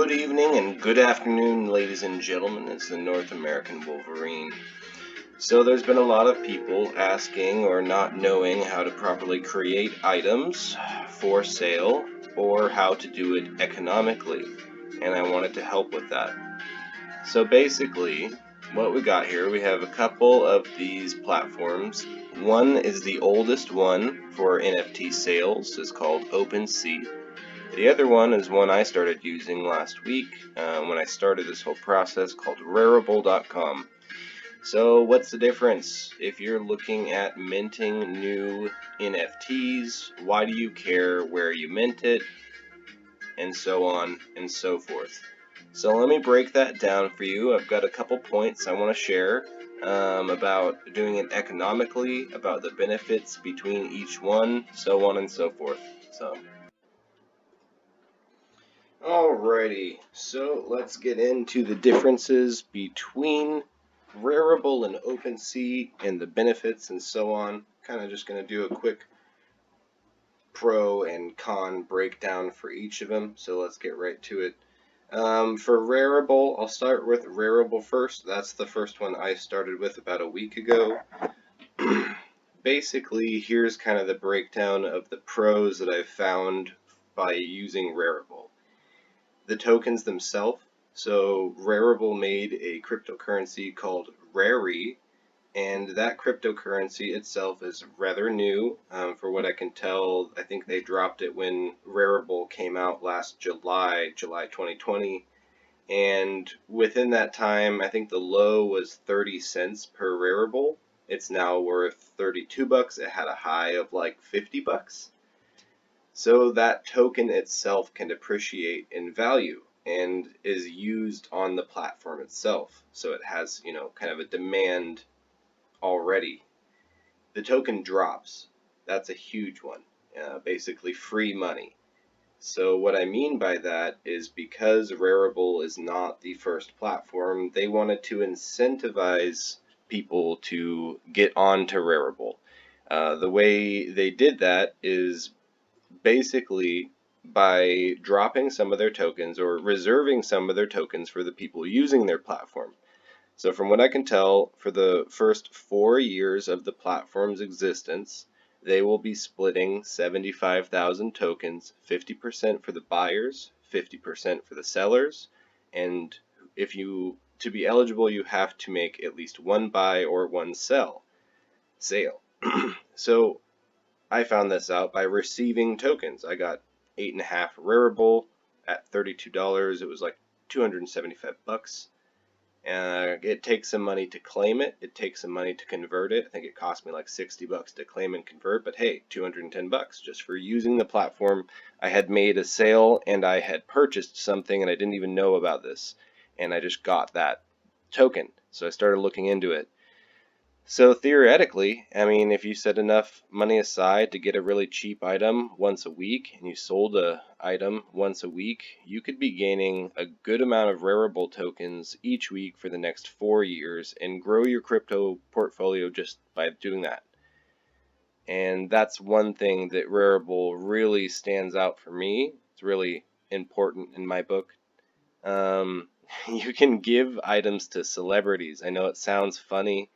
Good evening and good afternoon, ladies and gentlemen. It's the North American Wolverine. So there's been a lot of people asking or not knowing how to properly create items for sale or how to do it economically, and I wanted to help with that. So basically, what we got here, we have a couple of these platforms. One is the oldest one for NFT sales. It's called OpenSea. The other one is one I started using last week when I started this whole process, called Rarible.com. So what's the difference? If you're looking at minting new NFTs, why do you care where you mint it? And so on and so forth. So let me break that down for you. I've got a couple points I want to share about doing it economically, about the benefits between each one, so on and so forth. Alrighty, so let's get into the differences between Rarible and OpenSea and the benefits and so on. Kind of just going to do a quick pro and con breakdown for each of them, so let's get right to it. For Rarible, I'll start with Rarible first. That's the first one I started with about a week ago. Basically, here's kind of the breakdown of the pros that I've found by using Rarible. The tokens themselves. So Rarible made a cryptocurrency called RARI, and that cryptocurrency itself is rather new. For what I can tell, I think they dropped it when Rarible came out last July 2020. And within that time, I think the low was 30 cents per Rarible. It's now worth 32 bucks. It had a high of like 50 bucks. So that token itself can depreciate in value and is used on the platform itself. So it has, kind of a demand already. The token drops. That's a huge one. Basically free money. So what I mean by that is because Rarible is not the first platform, they wanted to incentivize people to get onto Rarible. The way they did that is basically by dropping some of their tokens or reserving some of their tokens for the people using their platform. So from what I can tell, for the first 4 years of the platform's existence, they will be splitting 75,000 tokens, 50% for the buyers, 50% for the sellers, and to be eligible, you have to make at least one buy or one sale. So I found this out by receiving tokens. I got 8.5 Rarible at $32. It was like 275 bucks. It takes some money to claim it. It takes some money to convert it. I think it cost me like 60 bucks to claim and convert, but hey, 210 bucks just for using the platform. I had made a sale and I had purchased something and I didn't even know about this, and I just got that token. So I started looking into it. So theoretically, I mean, if you set enough money aside to get a really cheap item once a week and you sold a item once a week, you could be gaining a good amount of Rarible tokens each week for the next 4 years and grow your crypto portfolio just by doing that. And that's one thing that Rarible really stands out for me. It's really important in my book. You can give items to celebrities. I know it sounds funny,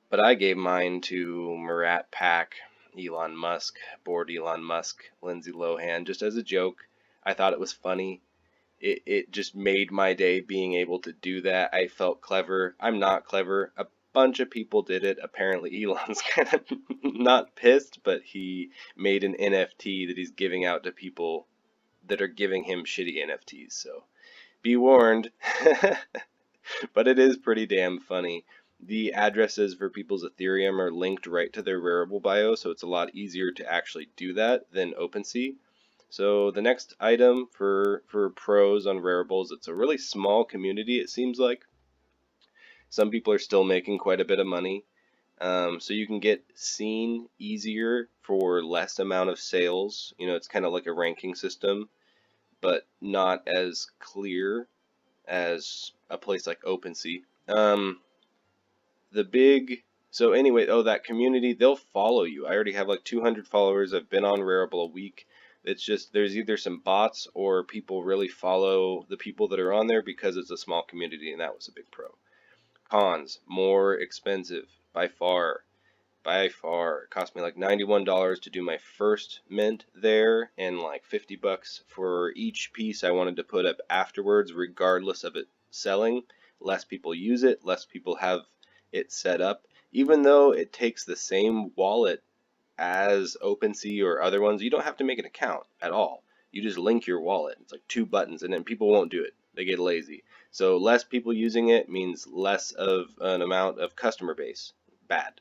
but I gave mine to Murat Pak, Elon Musk, bored Elon Musk, Lindsay Lohan, just as a joke. I thought it was funny. It just made my day being able to do that. I felt clever. I'm not clever. A bunch of people did it. Apparently Elon's kind of not pissed, but he made an NFT that he's giving out to people that are giving him shitty NFTs. So be warned. But it is pretty damn funny. The addresses for people's Ethereum are linked right to their Rarible bio, so it's a lot easier to actually do that than OpenSea. So the next item for pros on Rarible is it's a really small community, it seems like. Some people are still making quite a bit of money. So you can get seen easier for less amount of sales. It's kind of like a ranking system, but not as clear as a place like OpenSea. So anyway, that community, they'll follow you. I already have like 200 followers. I've been on Rarible a week. It's just there's either some bots or people really follow the people that are on there because it's a small community, and that was a big pro. Cons, more expensive by far. By far. It cost me like $91 to do my first mint there, and like $50 for each piece I wanted to put up afterwards, regardless of it selling. Less people use it, less people have it set up. Even though it takes the same wallet as OpenSea or other ones, you don't have to make an account at all. You just link your wallet. It's like 2 buttons, and then people won't do it. They get lazy. So less people using it means less of an amount of customer base. Bad.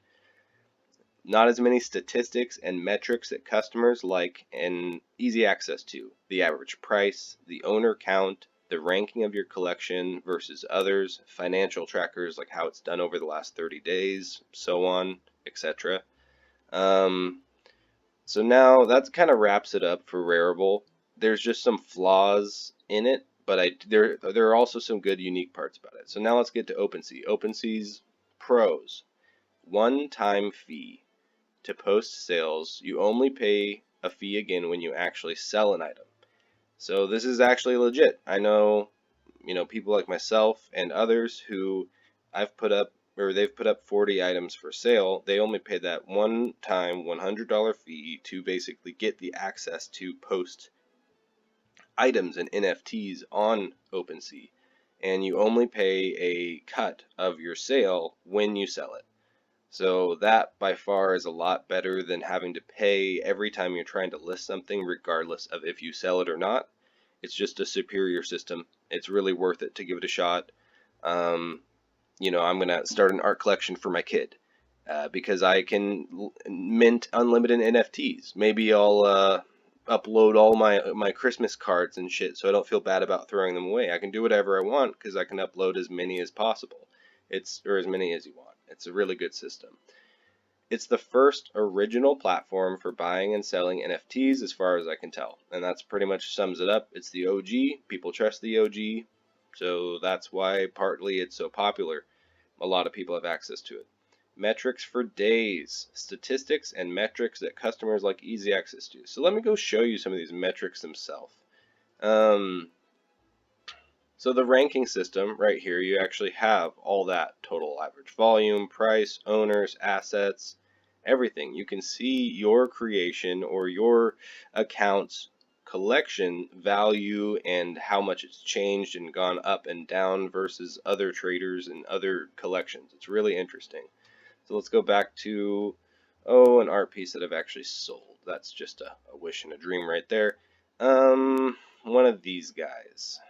Not as many statistics and metrics that customers like and easy access to. The average price, the owner count, the ranking of your collection versus others, financial trackers like how it's done over the last 30 days, so on, etc. So now that kind of wraps it up for Rarible. There's just some flaws in it, but there are also some good unique parts about it. So now let's get to OpenSea. OpenSea's pros. One-time fee. To post sales, you only pay a fee again when you actually sell an item. So this is actually legit. I know, people like myself and others who I've put up, or they've put up 40 items for sale. They only pay that one-time $100 fee to basically get the access to post items and NFTs on OpenSea. And you only pay a cut of your sale when you sell it. So that by far is a lot better than having to pay every time you're trying to list something, regardless of if you sell it or not. It's just a superior system. It's really worth it to give it a shot. I'm going to start an art collection for my kid because I can mint unlimited NFTs. Maybe I'll upload all my Christmas cards and shit so I don't feel bad about throwing them away. I can do whatever I want because I can upload as many as possible. Or as many as you want. It's a really good system. It's the first original platform for buying and selling NFTs as far as I can tell. And that's pretty much sums it up. It's the OG. People trust the OG. So that's why partly it's so popular. A lot of people have access to it. Metrics for days. Statistics and metrics that customers like easy access to. So let me go show you some of these metrics themselves. So the ranking system right here, you actually have all that: total average volume, price, owners, assets, everything. You can see your creation or your account's collection value and how much it's changed and gone up and down versus other traders and other collections. It's really interesting. So let's go back to, an art piece that I've actually sold. That's just a wish and a dream right there. One of these guys.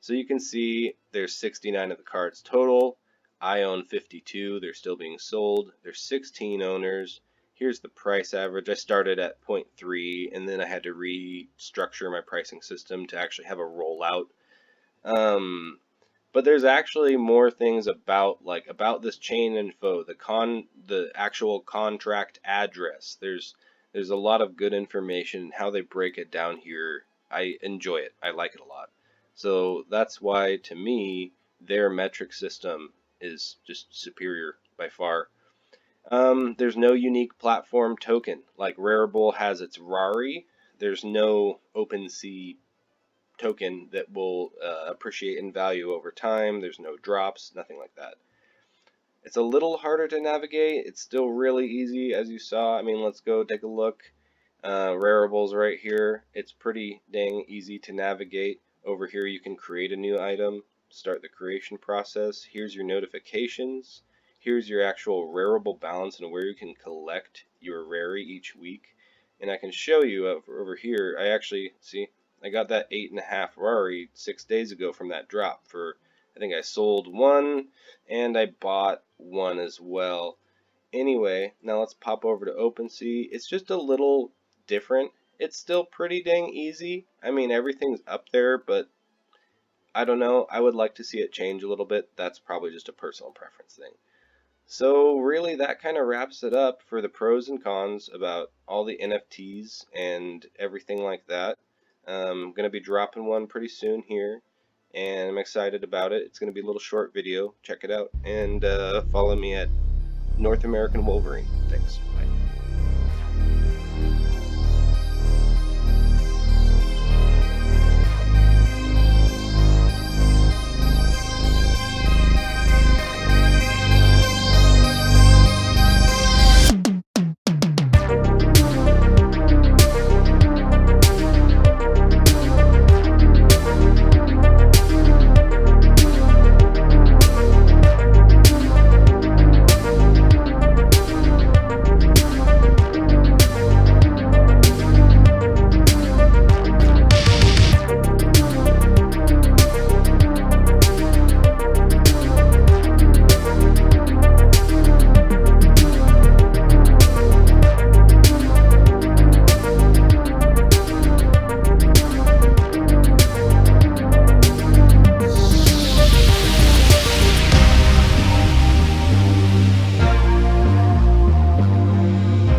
So you can see there's 69 of the cards total. I own 52. They're still being sold. There's 16 owners. Here's the price average. I started at 0.3 and then I had to restructure my pricing system to actually have a rollout. But there's actually more things about this chain info, the actual contract address. There's a lot of good information. How they break it down here, I enjoy it. I like it a lot. So that's why, to me, their metric system is just superior by far. There's no unique platform token. Like Rarible has its RARI. There's no OpenSea token that will appreciate in value over time. There's no drops, nothing like that. It's a little harder to navigate. It's still really easy, as you saw. I mean, let's go take a look. Rarible's right here. It's pretty dang easy to navigate. Over here you can create a new item, start the creation process. Here's your notifications. Here's your actual Rarible balance and where you can collect your RARI each week. And I can show you over here, I got that 8.5 RARI 6 days ago from that drop for, I think I sold one and I bought one as well. Anyway, now let's pop over to OpenSea. It's just a little different. It's still pretty dang easy. I mean, everything's up there, but I don't know. I would like to see it change a little bit. That's probably just a personal preference thing. So really, that kind of wraps it up for the pros and cons about all the NFTs and everything like that. I'm going to be dropping one pretty soon here, and I'm excited about it. It's going to be a little short video. Check it out, and follow me at North American Wolverine. Thanks. Bye.